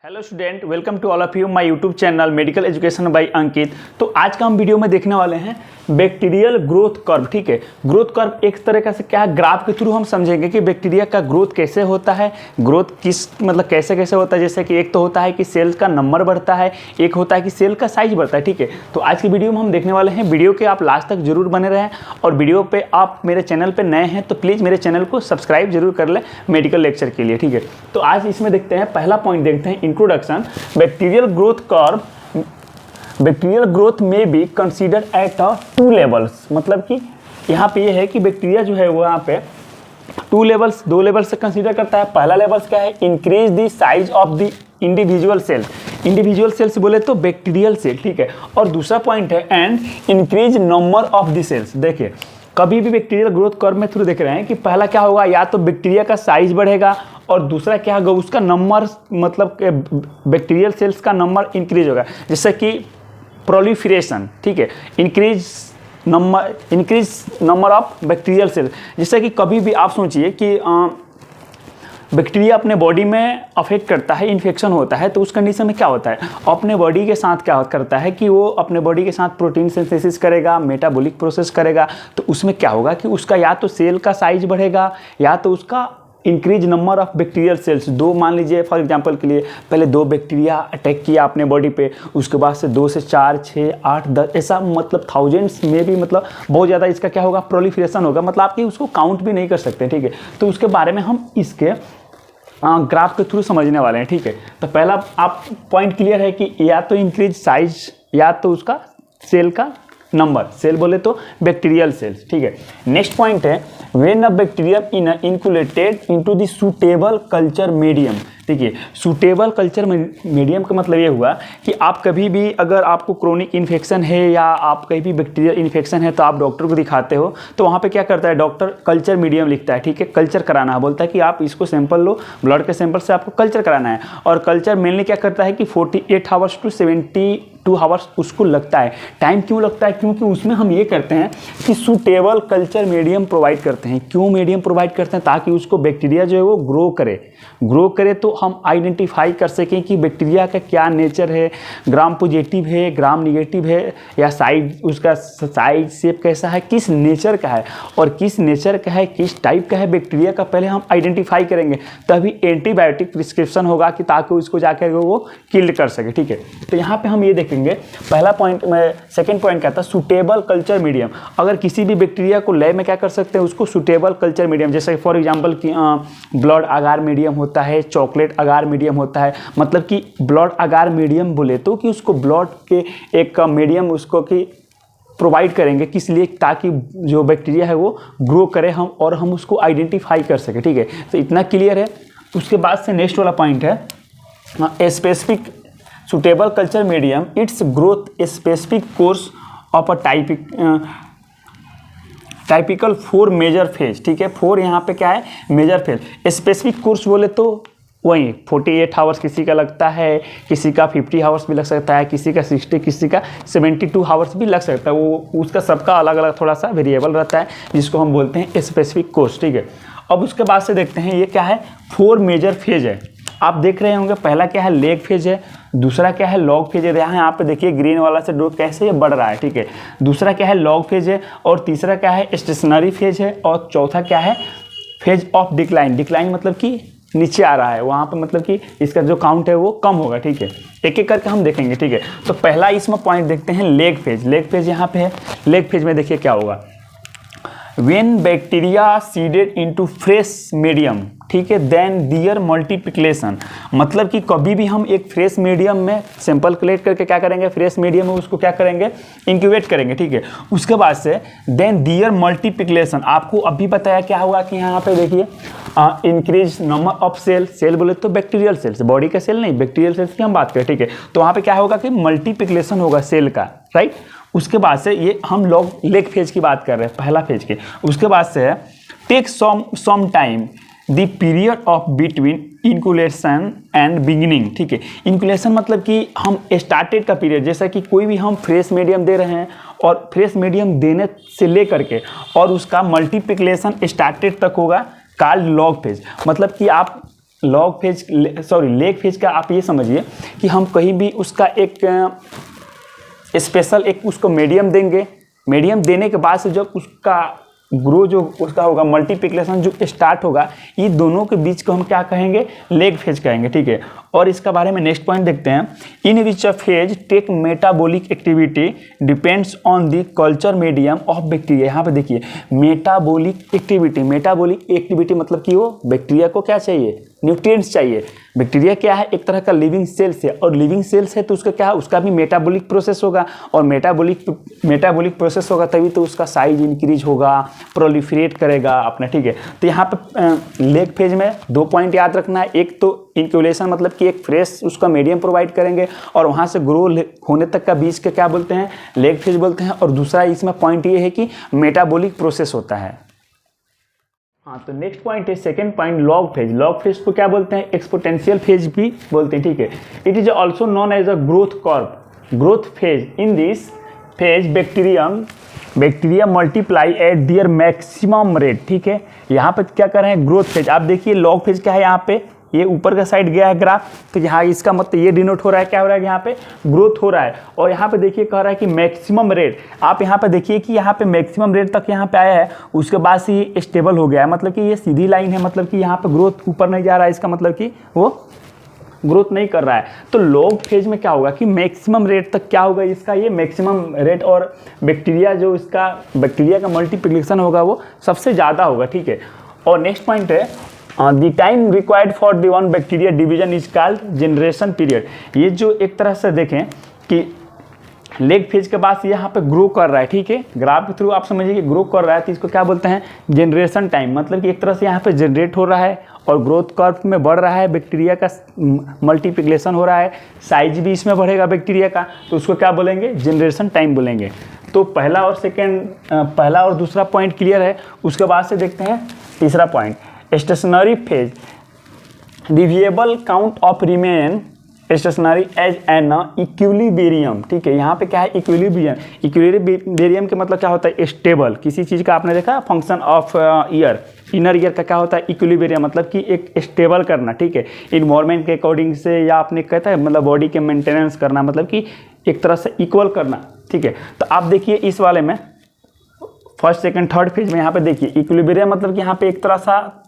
Hello student, welcome to all of you my YouTube channel medical education by Ankit. तो आज का हम video में देखने वाले हैं बैक्टीरियल ग्रोथ कर्व। ठीक है, ग्रोथ कर्व एक तरह से क्या है, ग्राफ के थ्रू हम समझेंगे कि बैक्टीरिया का ग्रोथ कैसे होता है, ग्रोथ किस मतलब कैसे कैसे होता है। जैसे कि एक तो होता है कि सेल का नंबर बढ़ता है, एक होता है कि सेल का साइज बढ़ता है। ठीक है, तो आज की वीडियो में हम देखने वाले हैं। वीडियो के आप लास्ट तक जरूर बने रहें, और वीडियो पे आप मेरे चैनल पे नए हैं तो प्लीज़ मेरे चैनल को सब्सक्राइब जरूर कर लें मेडिकल लेक्चर के लिए। ठीक है, तो आज इसमें देखते हैं, पहला पॉइंट देखते हैं, introduction. Bacterial growth curve, bacterial growth में be considered at a two levels. मतलब कि यहाँ पे ये है कि बैक्टीरिया जो है वो यहाँ पे दो लेवल्स से कंसीडर करता है। पहला लेवल क्या है, increase the size of the individual cells. Individual cells बोले तो बैक्टीरियल सेल। ठीक है, और दूसरा पॉइंट है and increase number of the cells. देखिए, कभी भी बैक्टीरियल ग्रोथ कर्व में थ्रू देख रहे हैं कि पहला क्या होगा, या तो बैक्टीरिया का साइज बढ़ेगा, और दूसरा क्या होगा, उसका नंबर मतलब बैक्टीरियल सेल्स का नंबर इंक्रीज होगा। जैसे कि प्रोलिफरेशन। ठीक है, increase number of bacterial cells. जैसे कि कभी भी आप सोचिए कि बैक्टीरिया अपने बॉडी में अफेक्ट करता है, इन्फेक्शन होता है, तो उस कंडीशन में क्या होता है, अपने बॉडी के साथ क्या करता है कि वो अपने बॉडी के साथ प्रोटीन सिंथेसिस करेगा, मेटाबॉलिक प्रोसेस करेगा। तो उसमें क्या होगा कि उसका या तो सेल का साइज बढ़ेगा, या तो उसका increase number of bacterial cells. दो मान लीजिए फॉर एग्जांपल के लिए, पहले दो बैक्टीरिया अटैक किया अपने बॉडी पे, उसके बाद से 2 से 4, 6, 8, 10 ऐसा मतलब थाउजेंड्स में भी मतलब बहुत ज़्यादा इसका क्या होगा, प्रोलिफरेशन होगा। मतलब आपकी उसको काउंट भी नहीं कर सकते। ठीक है, तो उसके बारे में हम इसके ग्राफ के थ्रू समझने वाले हैं। ठीक है, तो पहला आप पॉइंट क्लियर है कि या तो इंक्रीज साइज, या तो उसका सेल का नंबर। सेल बोले तो बैक्टीरियल सेल्स। ठीक है, नेक्स्ट पॉइंट है when a bacterium in inoculated into the suitable culture medium. ठीक है, सूटेबल कल्चर मीडियम का मतलब ये हुआ कि आप कभी भी अगर आपको क्रोनिक इन्फेक्शन है, या आप कहीं भी बैक्टीरियल इन्फेक्शन है, तो आप डॉक्टर को दिखाते हो, तो वहाँ पे क्या करता है डॉक्टर, कल्चर मीडियम लिखता है। ठीक है, कल्चर कराना है, बोलता है कि आप इसको सैंपल लो, ब्लड के सैंपल से आपको कल्चर कराना है। और कल्चर मेनली क्या करता है कि 48 आवर्स टू 72 आवर्स उसको लगता है। टाइम क्यों लगता है, क्योंकि उसमें हम ये करते हैं कि सूटेबल कल्चर मीडियम प्रोवाइड करते हैं। क्यों मीडियम प्रोवाइड करते हैं, ताकि उसको बैक्टीरिया जो है वो ग्रो करे तो हम आइडेंटिफाई कर सकें कि बैक्टीरिया का क्या नेचर है, ग्राम पॉजिटिव है, ग्राम निगेटिव है, या साइज उसका साइज शेप कैसा है, किस नेचर का है, और किस नेचर का है, किस टाइप का है बैक्टीरिया का, पहले हम आइडेंटिफाई करेंगे। तभी एंटीबायोटिक प्रिस्क्रिप्शन होगा कि ताकि उसको जाकर वो किल कर सके। ठीक है, तो यहाँ पे हम ये देखेंगे, पहला पॉइंट में सेकेंड पॉइंट कहता है सूटेबल कल्चर मीडियम। अगर किसी भी बैक्टीरिया को लैब में क्या कर सकते हैं, उसको सूटेबल कल्चर मीडियम, जैसे फॉर एग्जांपल कि ब्लड अगार मीडियम होता है, चॉकलेट अगार मीडियम होता है। मतलब कि ब्लड अगार मीडियम बोले तो कि उसको ब्लड के एक मीडियम उसको कि प्रोवाइड करेंगे, किस लिए, ताकि जो बैक्टीरिया है वो ग्रो करे हम, और हम उसको आइडेंटिफाई कर सके। ठीक है, तो इतना क्लियर है। उसके बाद से नेक्स्ट वाला पॉइंट है specific suitable culture medium its growth specific course of a typical 4 major phase. ठीक है, 4 यहाँ पे क्या है, मेजर फेज। स्पेसिफिक कोर्स बोले तो वही 48 आवर्स किसी का लगता है, किसी का 50 आवर्स भी लग सकता है, किसी का 60, किसी का 72 आवर्स भी लग सकता है। वो उसका सबका अलग अलग थोड़ा सा वेरिएबल रहता है, जिसको हम बोलते हैं स्पेसिफिक कोर्स। ठीक है, अब उसके बाद से देखते हैं ये क्या है, 4 मेजर फेज है। आप देख रहे होंगे, पहला क्या है, लेग फेज है, दूसरा क्या है, लॉग फेज है। यहाँ पे देखिए ग्रीन वाला से डो कैसे ये बढ़ रहा है। ठीक है, दूसरा क्या है, लॉग फेज है, और तीसरा क्या है, स्टेशनरी फेज है, और चौथा क्या है, फेज ऑफ डिक्लाइन। डिक्लाइन मतलब कि नीचे आ रहा है, वहाँ पे मतलब कि इसका जो काउंट है वो कम होगा। ठीक है, एक एक करके हम देखेंगे। ठीक है, तो पहला इसमें पॉइंट देखते हैं लेग फेज। लेग फेज यहाँ पे है, लेग फेज में देखिए क्या होगा, When bacteria seeded into fresh medium, ठीक है, then their multiplication। मतलब कि कभी भी हम एक फ्रेश मीडियम में सैंपल कलेक्ट करके क्या करेंगे, फ्रेश मीडियम में उसको क्या करेंगे, इंक्यूबेट करेंगे। ठीक है, उसके बाद से देन दियर मल्टीप्लिकेशन। आपको अभी बताया क्या होगा कि यहाँ पे देखिए increase number of cell. Cell बोले तो बैक्टीरियल सेल्स, बॉडी का सेल नहीं, बैक्टीरियल सेल्स की हम बात करें। ठीक है, तो वहाँ पे क्या होगा कि मल्टीप्लिकेशन होगा सेल का, राइट। उसके बाद से ये हम लोग लेग फेज की बात कर रहे हैं, पहला फेज की। उसके बाद से take some time the period of between inoculation and beginning. ठीक है, इंकुलेशन मतलब कि हम स्टार्टेड का पीरियड, जैसा कि कोई भी हम फ्रेश मीडियम दे रहे हैं, और फ्रेश मीडियम देने से ले करके और उसका मल्टीप्लिकेशन स्टार्टेड तक होगा, कॉल्ड लॉग फेज। मतलब कि आप लॉग फेज लेग फेज का आप ये समझिए कि हम कहीं भी उसका एक स्पेशल एक उसको मीडियम देंगे, मीडियम देने के बाद से जब उसका ग्रो जो उसका होगा, मल्टीप्लिकेशन जो स्टार्ट होगा, ये दोनों के बीच को हम क्या कहेंगे, लेग फेज कहेंगे, ठीक है। और इसका बारे में नेक्स्ट पॉइंट देखते हैं, in which a phase take metabolic activity depends on the culture medium of bacteria. यहाँ पे देखिए मेटाबॉलिक एक्टिविटी मतलब कि वो बैक्टीरिया को क्या चाहिए, न्यूट्रिएंट्स चाहिए। बैक्टीरिया क्या है, एक तरह का लिविंग सेल्स है, और लिविंग सेल्स है तो उसका क्या है, उसका भी मेटाबॉलिक प्रोसेस होगा, और मेटाबॉलिक प्रोसेस होगा तभी तो उसका साइज इंक्रीज होगा, प्रोलिफरेट करेगा अपना, ठीक है। तो यहाँ पे लेग फेज में 2 पॉइंट याद रखना है, एक तो इंक्यूलेशन मतलब कि एक फ्रेश उसका मीडियम प्रोवाइड करेंगे और वहाँ से ग्रो होने तक का बीच के क्या बोलते हैं, लेग फेज बोलते हैं। और दूसरा इसमें पॉइंट ये है कि मेटाबॉलिक प्रोसेस होता है। हाँ, तो नेक्स्ट पॉइंट है second point, log phase. Log phase को क्या बोलते हैं, एक्सपोनेंशियल फेज भी बोलते हैं, ठीक है। It is also known as a growth curve, growth phase. In this phase bacteria multiply at their maximum rate, ठीक है। यहाँ पे क्या कर रहे हैं, ग्रोथ फेज। आप देखिए लॉग फेज क्या है, यहाँ पे ये ऊपर का साइड गया है ग्राफ, तो यहाँ इसका मतलब ये डिनोट हो रहा है, क्या हो रहा है, यहाँ पे ग्रोथ हो रहा है। और यहाँ पे देखिए कह रहा है कि मैक्सिमम रेट, आप यहाँ पे देखिए कि यहाँ पे मैक्सिमम रेट तक यहाँ पे आया है, उसके बाद से ये स्टेबल हो गया है, मतलब कि ये सीधी लाइन है, मतलब कि यहाँ पे ग्रोथ ऊपर नहीं जा रहा है, इसका मतलब कि वो ग्रोथ नहीं कर रहा है। तो लॉग फेज में क्या होगा कि मैक्सिमम रेट तक क्या होगा इसका, ये मैक्सिमम रेट, और बैक्टीरिया जो इसका बैक्टीरिया का मल्टीप्लिकेशन होगा वो सबसे ज़्यादा होगा, ठीक है। और नेक्स्ट पॉइंट है the time required for the one bacteria division is called generation period. ये जो एक तरह से देखें कि लेग फेज के बाद यहाँ पे ग्रो कर रहा है, ठीक है, ग्राफ के थ्रू आप समझिए कि ग्रो कर रहा है, तो इसको क्या बोलते हैं, जनरेशन टाइम। मतलब कि एक तरह से यहाँ पे जनरेट हो रहा है और ग्रोथ कर्व में बढ़ रहा है, बैक्टीरिया का मल्टीप्लिकेशन हो रहा है, साइज भी इसमें बढ़ेगा बैक्टीरिया का, तो उसको क्या बोलेंगे, जनरेशन टाइम बोलेंगे। तो पहला और दूसरा पॉइंट क्लियर है। उसके बाद से देखते हैं तीसरा point, stationary phase, the viable count of remain stationary as an equilibrium, ठीक है। यहाँ पे क्या है, इक्विलिब्रियम के मतलब क्या होता है, स्टेबल। किसी चीज़ का आपने देखा function of year, inner ear का क्या होता है, इक्विलिब्रियम, मतलब कि एक स्टेबल करना, ठीक है, इन्वायरमेंट के अकॉर्डिंग से, या आपने कहता है मतलब बॉडी के मेंटेनेंस करना, मतलब कि एक तरह से इक्वल करना, ठीक है। तो आप देखिए इस वाले में फर्स्ट सेकंड थर्ड फेज में यहाँ पे देखिए इक्विलिब्रियम मतलब कि यहाँ पे एक तरह सा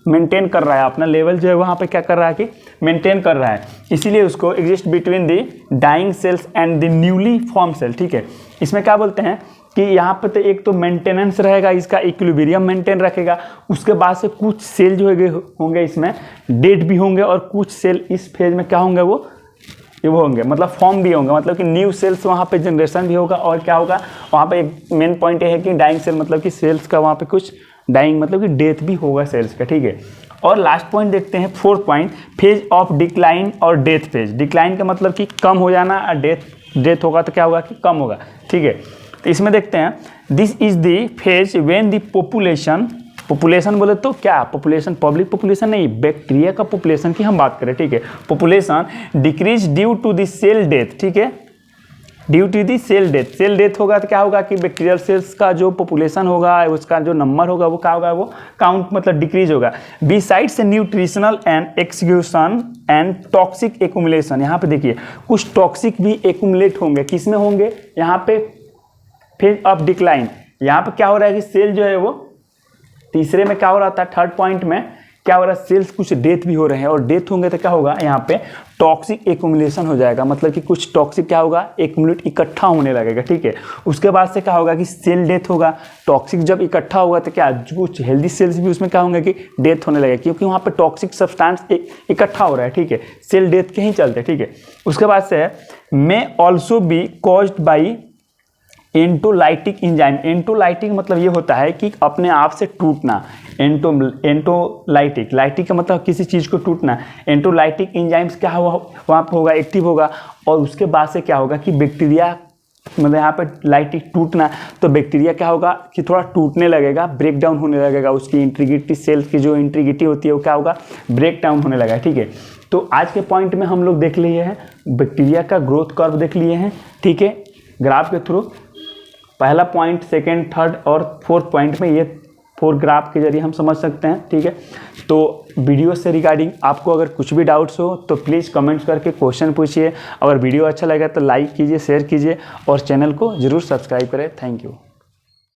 मेंटेन कर रहा है, अपना लेवल जो है वहाँ पे क्या कर रहा है कि मेंटेन कर रहा है, इसीलिए उसको exist between the dying cells and the newly form cell, ठीक है। इसमें क्या बोलते हैं कि यहाँ पे तो एक तो मेंटेनेंस रहेगा, इसका इक्विलिब्रियम मेंटेन रखेगा, उसके बाद से कुछ सेल जो होंगे इसमें डेड भी होंगे, और कुछ सेल इस फेज में क्या होंगे, वो होंगे मतलब फॉर्म भी होंगे, मतलब कि न्यू सेल्स वहाँ पे जनरेशन भी होगा। और क्या होगा वहाँ पे, एक मेन पॉइंट ये है कि डाइंग सेल मतलब कि सेल्स का वहाँ पे कुछ डाइंग मतलब कि डेथ भी होगा सेल्स का, ठीक है। और लास्ट पॉइंट देखते हैं fourth point, phase of decline और डेथ फेज। डिक्लाइन का मतलब कि कम हो जाना, और डेथ होगा तो क्या होगा कि कम होगा, ठीक है। तो इसमें देखते हैं, this is the phase when the population बोले तो क्या, पॉपुलेशन पब्लिक पॉपुलेशन नहीं, बैक्टीरिया का पॉपुलेशन की हम बात करें, ठीक है। Population decrease due to the cell death, ठीक है, due to the cell death होगा तो क्या होगा कि बैक्टीरियल सेल्स का जो पॉपुलेशन होगा, उसका जो नंबर होगा वो क्या होगा, वो काउंट मतलब डिक्रीज होगा। Besides nutritional and execution and toxic accumulation, यहाँ पे देखिए कुछ टॉक्सिक भी एक्यूमुलेट होंगे, किस में होंगे, यहाँ पे फेज ऑफ डिक्लाइन। यहाँ पे क्या हो रहा है कि सेल जो है वो तीसरे में क्या हो रहा था, थर्ड पॉइंट में क्या हो रहा है, सेल्स कुछ डेथ भी हो रहे हैं, और डेथ होंगे तो क्या होगा, यहाँ पे टॉक्सिक एक्यूमुलेशन हो जाएगा, मतलब कि कुछ टॉक्सिक क्या होगा, एक्यूमुलेट इकट्ठा होने लगेगा, ठीक है। उसके बाद से क्या होगा कि सेल डेथ होगा। टॉक्सिक जब इकट्ठा होगा तो क्या कुछ हेल्दी सेल्स भी उसमें क्या होंगे कि डेथ होने लगेगा, क्योंकि वहाँ पे टॉक्सिक सब्सटेंस इकट्ठा हो रहा है, ठीक है, सेल डेथ के ही चलते, ठीक है। उसके बाद से may also be caused by autolytic enzyme. Autolytic मतलब ये होता है कि अपने आप से टूटना, एंटोलाइटिक, लाइटिक का मतलब किसी चीज़ को टूटना। एंटोलाइटिक एंजाइम्स क्या हुआ वहाँ पर होगा, एक्टिव होगा, और उसके बाद से क्या होगा कि बैक्टीरिया मतलब यहाँ पे लाइटिक टूटना, तो बैक्टीरिया क्या होगा कि थोड़ा टूटने लगेगा, ब्रेक डाउन होने लगेगा, उसकी इंटीग्रिटी सेल्स की जो इंटीग्रिटी होती है वो क्या होगा, ब्रेक डाउन होने लगेगा, ठीक है। तो आज के पॉइंट में हम लोग देख लिए हैं बैक्टीरिया का ग्रोथ कर्व देख लिए हैं, ठीक है, ग्राफ के थ्रू। पहला पॉइंट, सेकेंड, थर्ड और फोर्थ पॉइंट में ये 4 ग्राफ के जरिए हम समझ सकते हैं। ठीक है, तो वीडियो से रिगार्डिंग आपको अगर कुछ भी डाउट्स हो तो प्लीज़ कमेंट्स करके क्वेश्चन पूछिए। अगर वीडियो अच्छा लगा तो लाइक कीजिए, शेयर कीजिए और चैनल को ज़रूर सब्सक्राइब करें। Thank you.